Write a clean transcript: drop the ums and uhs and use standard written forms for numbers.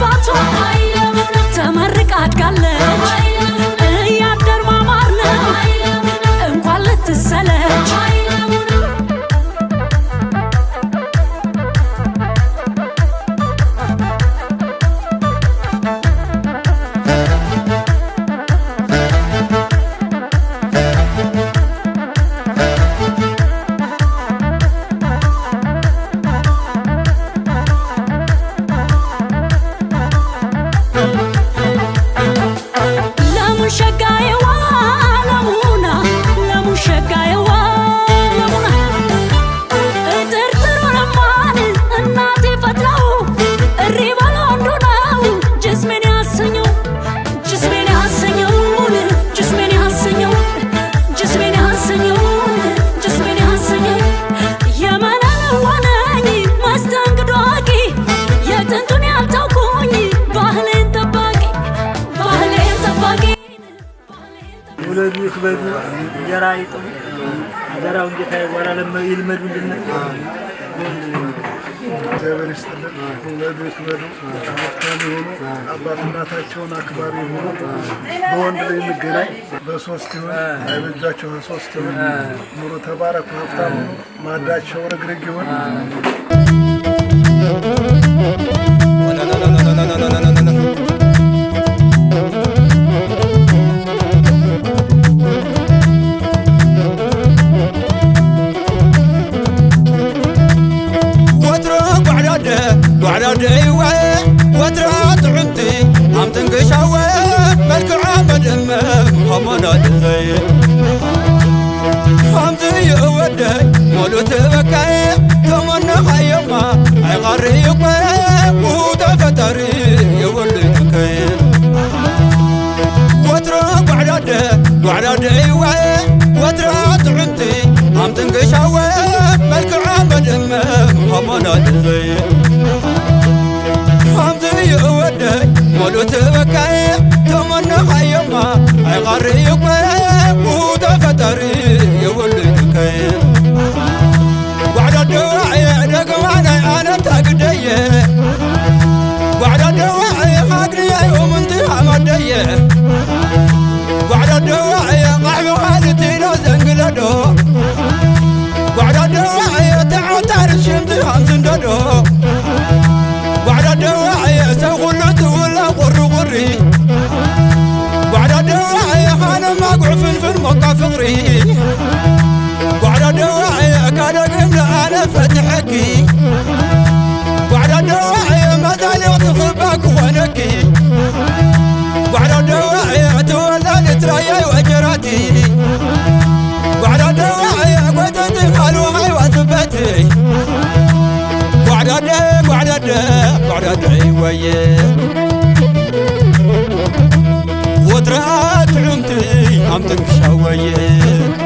አባቷ ተመርቃ አድጋለች እያደር ማማር ነው እንኳን ልትሰለች ولد يكبر جرايط جراو جتاي ولا لما يلمدوا لنا جابر يستلم ولد يكبر كانوا አባት እናታቸውን አክባሪ ሆኖ በወንድ ላይ የሚገናኝ በሶስት ይሁን አይበጃቸው ሶስት ይሁን ኑሮ ተባረኩ ሀብታም ማዳቸው ረግረግ ይሁን وترات عمتي عم تنقشوا ملك عمد همنا زي عمتي ودي مولو تبكي تمنى خيما عغريق وتفتري يولدك وترات وعدي وترات عمتي عم تنقشوا ملك عمد همنا زي مولو تبكي تمنى خيما عغريق وتفتري يولدك وعد الدواعي دقوانا انا تقدي وعد الدواعي حقني يوم انتهى مدي وعد الدواعي قحب والدي لو زنقلدو وعد الدواعي تعوتار الشمس همس نددو وعد الدواعي سوغلت ولا قري وعد الدواعي انا ما اقع في الموقع فقري وعد الدواعي كان قبل انا فتحكي وعد الدواعي ما زال يطفبك ونكي وعد الدواعي تولى لتريا وجراتي وعد الدواعي قدت خلوها وثبتي وعد ويه وترات عمتي عم تنكشويه